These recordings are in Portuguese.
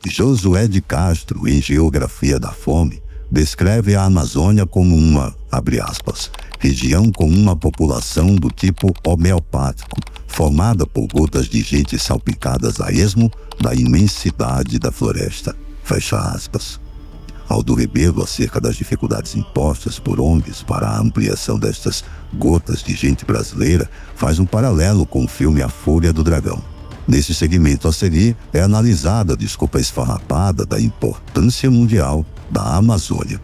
Josué de Castro, em Geografia da Fome, descreve a Amazônia como uma, abre aspas, região com uma população do tipo homeopático, formada por gotas de gente salpicadas a esmo da imensidade da floresta, fecha aspas. Aldo Rebelo, acerca das dificuldades impostas por ONGs para a ampliação destas gotas de gente brasileira, faz um paralelo com o filme A Fúria do Dragão. Nesse segmento a seguir, é analisada a desculpa esfarrapada da importância mundial da Amazônia.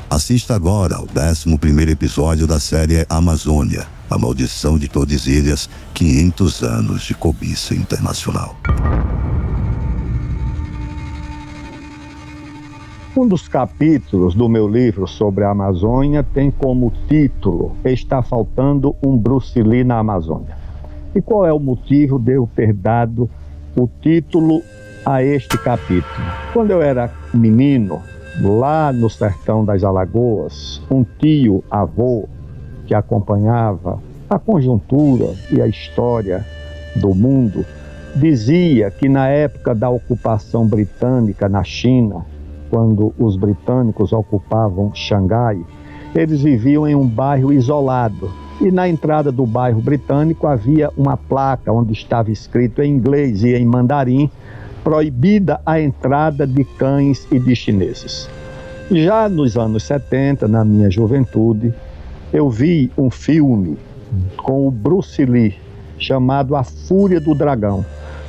Assista agora ao 11º episódio da série Amazônia, a maldição de Tordesilhas, 500 anos de cobiça internacional. Um dos capítulos do meu livro sobre a Amazônia tem como título Está faltando um Bruce Lee na Amazônia. E qual é o motivo de eu ter dado o título a este capítulo? Quando eu era menino, lá no sertão das Alagoas, um tio-avô que acompanhava a conjuntura e a história do mundo, dizia que na época da ocupação britânica na China, quando os britânicos ocupavam Xangai, eles viviam em um bairro isolado. E na entrada do bairro britânico havia uma placa onde estava escrito em inglês e em mandarim, proibida a entrada de cães e de chineses. Já nos anos 70, na minha juventude, eu vi um filme com o Bruce Lee, chamado A Fúria do Dragão.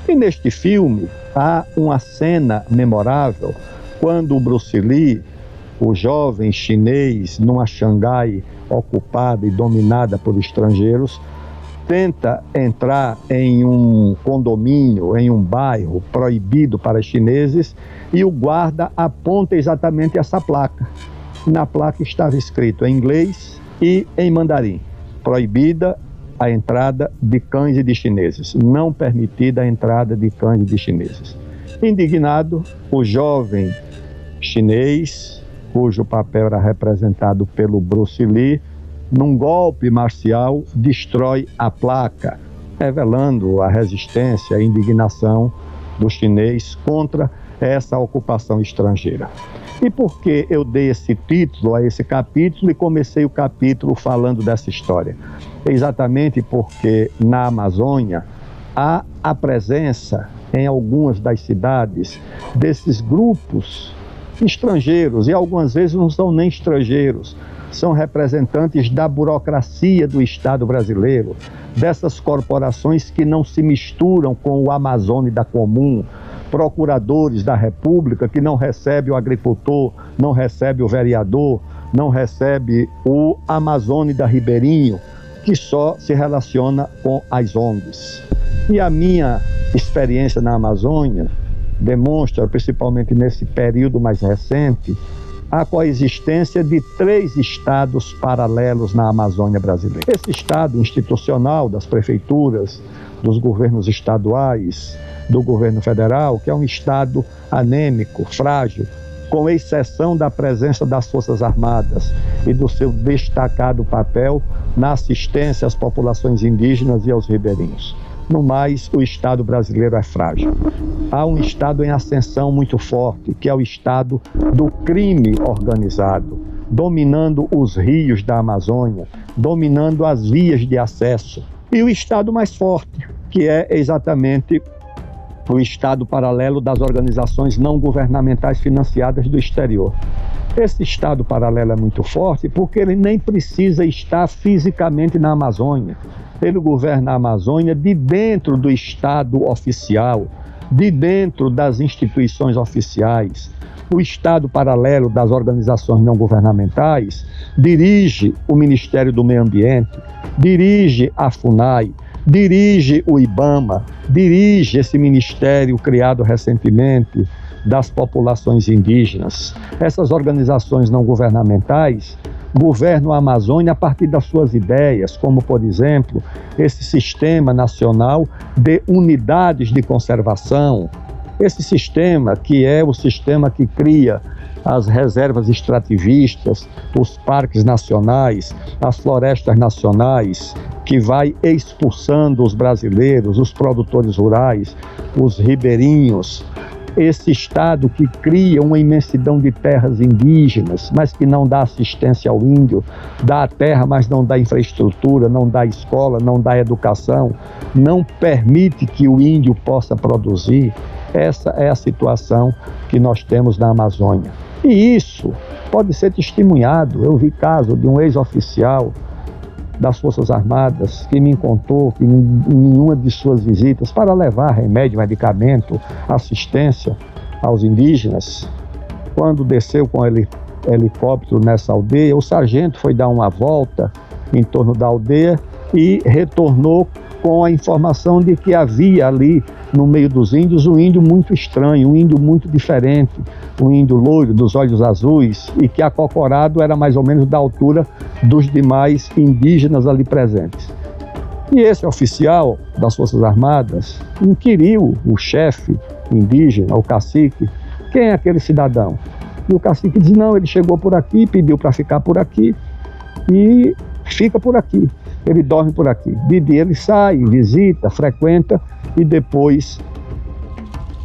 E neste filme há uma cena memorável, quando o Bruce Lee, o jovem chinês, numa Xangai ocupada e dominada por estrangeiros, tenta entrar em um condomínio, em um bairro proibido para chineses, e o guarda aponta exatamente essa placa. Na placa estava escrito em inglês e em mandarim: proibida a entrada de cães e de chineses, não permitida a entrada de cães e de chineses. Indignado, o jovem chinês, cujo papel era representado pelo Bruce Lee, num golpe marcial, destrói a placa, revelando a resistência e a indignação do chinês contra essa ocupação estrangeira. E por que eu dei esse título a esse capítulo e comecei o capítulo falando dessa história? Exatamente porque na Amazônia há a presença em algumas das cidades desses grupos estrangeiros, e algumas vezes não são nem estrangeiros, são representantes da burocracia do Estado brasileiro, dessas corporações que não se misturam com o Amazônida comum, procuradores da República que não recebe o agricultor, não recebe o vereador, não recebe o Amazônida ribeirinho, que só se relaciona com as ONGs. E a minha experiência na Amazônia demonstra, principalmente nesse período mais recente, a coexistência de 3 estados paralelos na Amazônia brasileira. Esse estado institucional das prefeituras, dos governos estaduais, do governo federal, que é um estado anêmico, frágil, com exceção da presença das Forças Armadas e do seu destacado papel na assistência às populações indígenas e aos ribeirinhos. No mais, o Estado brasileiro é frágil. Há um Estado em ascensão muito forte, que é o Estado do crime organizado, dominando os rios da Amazônia, dominando as vias de acesso. E o Estado mais forte, que é exatamente o Estado paralelo das organizações não governamentais financiadas do exterior. Esse Estado paralelo é muito forte porque ele nem precisa estar fisicamente na Amazônia. Ele governa a Amazônia de dentro do Estado oficial, de dentro das instituições oficiais. O Estado paralelo das organizações não governamentais dirige o Ministério do Meio Ambiente, dirige a FUNAI, dirige o IBAMA, dirige esse ministério criado recentemente das populações indígenas. Essas organizações não governamentais governam a Amazônia a partir das suas ideias, como, por exemplo, esse Sistema Nacional de Unidades de Conservação, esse sistema que é o sistema que cria as reservas extrativistas, os parques nacionais, as florestas nacionais, que vai expulsando os brasileiros, os produtores rurais, os ribeirinhos, esse Estado que cria uma imensidão de terras indígenas, mas que não dá assistência ao índio, dá a terra, mas não dá infraestrutura, não dá escola, não dá educação, não permite que o índio possa produzir. Essa é a situação que nós temos na Amazônia. E isso pode ser testemunhado. Eu vi caso de um ex-oficial das Forças Armadas que me contou que em uma de suas visitas para levar remédio, medicamento, assistência aos indígenas, quando desceu com helicóptero nessa aldeia, o sargento foi dar uma volta em torno da aldeia e retornou com a informação de que havia ali no meio dos índios um índio muito estranho, um índio muito diferente, um índio loiro, dos olhos azuis, e que acocorado era mais ou menos da altura dos demais indígenas ali presentes. E esse oficial das Forças Armadas inquiriu o chefe indígena, o cacique, quem é aquele cidadão? E o cacique disse, não, ele chegou por aqui, pediu para ficar por aqui e fica por aqui. Ele dorme por aqui. De dia ele sai, visita, frequenta e depois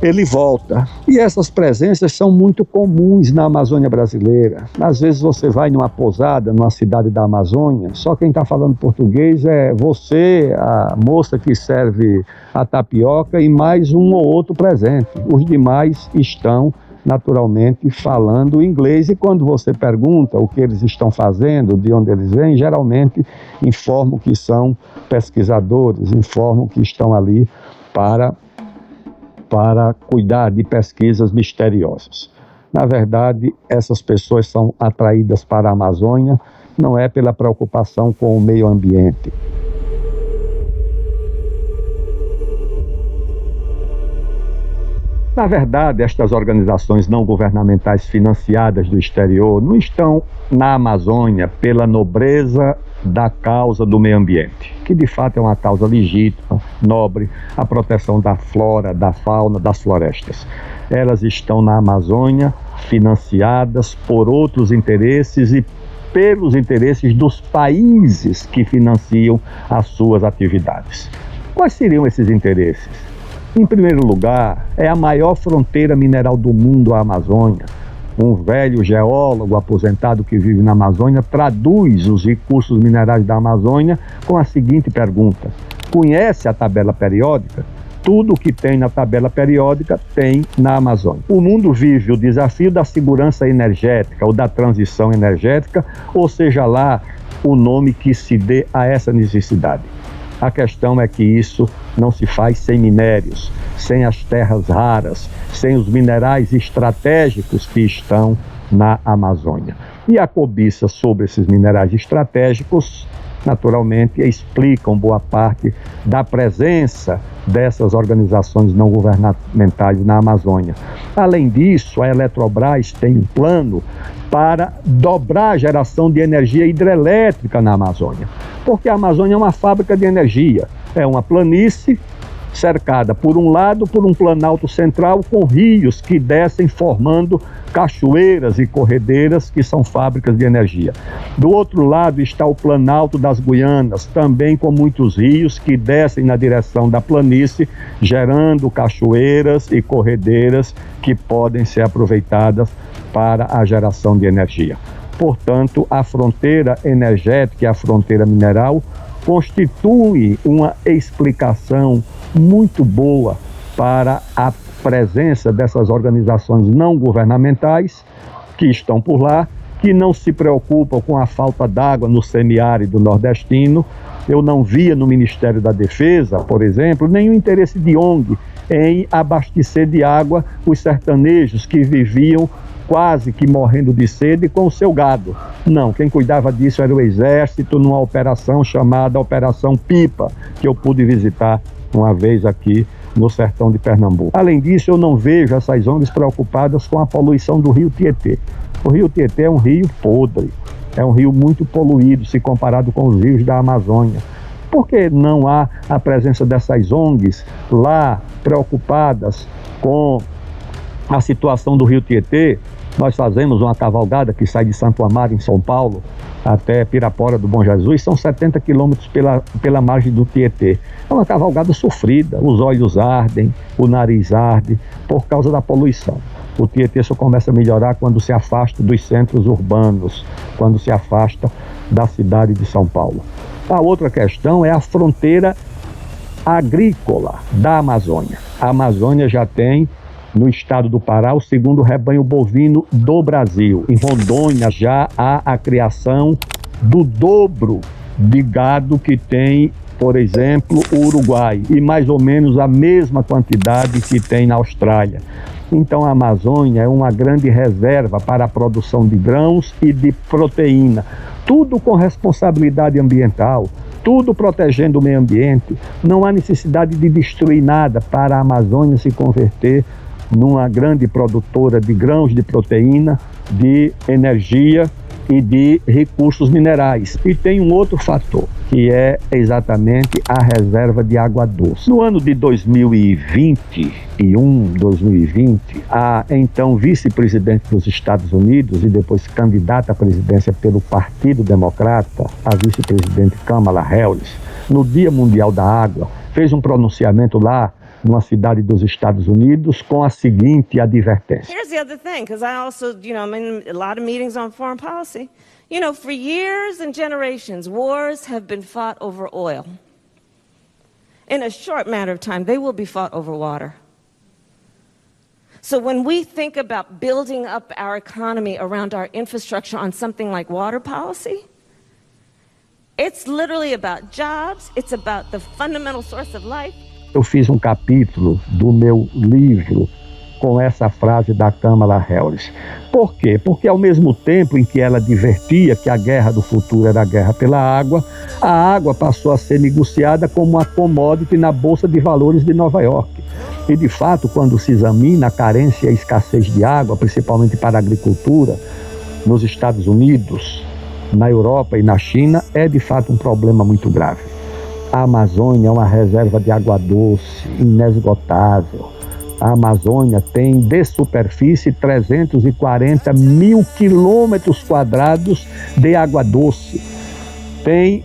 ele volta. E essas presenças são muito comuns na Amazônia brasileira. Às vezes você vai numa pousada, numa cidade da Amazônia, só quem está falando português é você, a moça que serve a tapioca e mais um ou outro presente. Os demais estão naturalmente falando inglês, e quando você pergunta o que eles estão fazendo, de onde eles vêm, geralmente informam que são pesquisadores, informam que estão ali para cuidar de pesquisas misteriosas. Na verdade, essas pessoas são atraídas para a Amazônia, não é pela preocupação com o meio ambiente. Na verdade, estas organizações não governamentais financiadas do exterior não estão na Amazônia pela nobreza da causa do meio ambiente, que de fato é uma causa legítima, nobre, a proteção da flora, da fauna, das florestas. Elas estão na Amazônia financiadas por outros interesses e pelos interesses dos países que financiam as suas atividades. Quais seriam esses interesses? Em primeiro lugar, é a maior fronteira mineral do mundo, a Amazônia. Um velho geólogo aposentado que vive na Amazônia traduz os recursos minerais da Amazônia com a seguinte pergunta: conhece a tabela periódica? Tudo o que tem na tabela periódica tem na Amazônia. O mundo vive o desafio da segurança energética ou da transição energética, ou seja lá o nome que se dê a essa necessidade. A questão é que isso não se faz sem minérios, sem as terras raras, sem os minerais estratégicos que estão na Amazônia. E a cobiça sobre esses minerais estratégicos, naturalmente, explicam boa parte da presença dessas organizações não governamentais na Amazônia. Além disso, a Eletrobras tem um plano para dobrar a geração de energia hidrelétrica na Amazônia, porque a Amazônia é uma fábrica de energia, é uma planície cercada por um lado por um planalto central com rios que descem formando cachoeiras e corredeiras que são fábricas de energia. Do outro lado está o planalto das Guianas, também com muitos rios que descem na direção da planície, gerando cachoeiras e corredeiras que podem ser aproveitadas para a geração de energia. Portanto, a fronteira energética e a fronteira mineral constitui uma explicação muito boa para a presença dessas organizações não governamentais que estão por lá, que não se preocupam com a falta d'água no semiárido nordestino. Eu não via no Ministério da Defesa, por exemplo, nenhum interesse de ONG em abastecer de água os sertanejos que viviam quase que morrendo de sede com o seu gado. Não, quem cuidava disso era o Exército, numa operação chamada Operação Pipa, que eu pude visitar uma vez aqui no sertão de Pernambuco. Além disso, eu não vejo essas ONGs preocupadas com a poluição do rio Tietê. O rio Tietê é um rio podre, é um rio muito poluído se comparado com os rios da Amazônia. Por que não há a presença dessas ONGs lá preocupadas com a situação do rio Tietê? Nós fazemos uma cavalgada que sai de Santo Amaro, em São Paulo, até Pirapora do Bom Jesus, são 70 quilômetros pela margem do Tietê. É uma cavalgada sofrida, os olhos ardem, o nariz arde, por causa da poluição. O Tietê só começa a melhorar quando se afasta dos centros urbanos, quando se afasta da cidade de São Paulo. A outra questão é a fronteira agrícola da Amazônia. A Amazônia já tem, no estado do Pará, o segundo rebanho bovino do Brasil. Em Rondônia já há a criação do dobro de gado que tem, por exemplo, o Uruguai, e mais ou menos a mesma quantidade que tem na Austrália. Então a Amazônia é uma grande reserva para a produção de grãos e de proteína, tudo com responsabilidade ambiental, tudo protegendo o meio ambiente. Não há necessidade de destruir nada para a Amazônia se converter numa grande produtora de grãos, de proteína, de energia e de recursos minerais. E tem um outro fator, que é exatamente a reserva de água doce. No ano de 2020, a então vice-presidente dos Estados Unidos e depois candidata à presidência pelo Partido Democrata, a vice-presidente Kamala Harris, no Dia Mundial da Água, fez um pronunciamento lá numa cidade dos Estados Unidos com a seguinte advertência. Here's the other thing, because I also, I'm in a lot of meetings on foreign policy. For years and generations, wars have been fought over oil. In a short matter of time, they will be fought over water. So when we think about building up our economy around our infrastructure on something like water policy, it's literally about jobs, it's about the fundamental source of life. Eu fiz um capítulo do meu livro com essa frase da Kamala Harris. Por quê? Porque ao mesmo tempo em que ela advertia que a guerra do futuro era a guerra pela água, a água passou a ser negociada como uma commodity na Bolsa de Valores de Nova York. E de fato, quando se examina a carência e a escassez de água, principalmente para a agricultura, nos Estados Unidos, na Europa e na China, é de fato um problema muito grave. A Amazônia é uma reserva de água doce, inesgotável. A Amazônia tem de superfície 340 mil quilômetros quadrados de água doce. Tem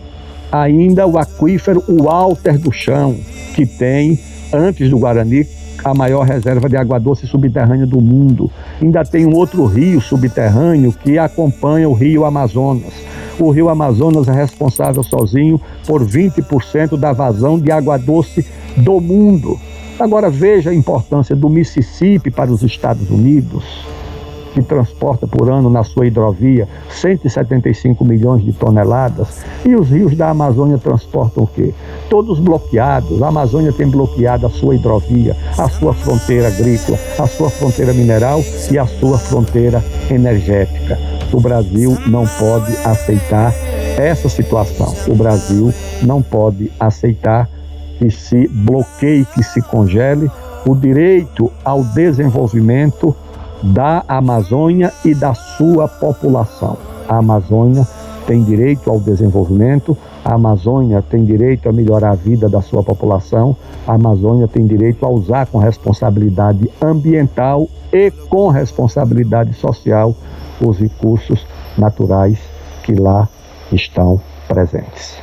ainda o aquífero Walter do Chão, que tem, antes do Guarani, a maior reserva de água doce subterrânea do mundo. Ainda tem um outro rio subterrâneo que acompanha o rio Amazonas. O rio Amazonas é responsável sozinho por 20% da vazão de água doce do mundo. Agora veja a importância do Mississippi para os Estados Unidos, que transporta por ano na sua hidrovia 175 milhões de toneladas, e os rios da Amazônia transportam o quê? Todos bloqueados. A Amazônia tem bloqueado a sua hidrovia, a sua fronteira agrícola, a sua fronteira mineral e a sua fronteira energética. O Brasil não pode aceitar essa situação. O Brasil não pode aceitar que se bloqueie, que se congele o direito ao desenvolvimento da Amazônia e da sua população. A Amazônia tem direito ao desenvolvimento, a Amazônia tem direito a melhorar a vida da sua população, a Amazônia tem direito a usar com responsabilidade ambiental e com responsabilidade social os recursos naturais que lá estão presentes.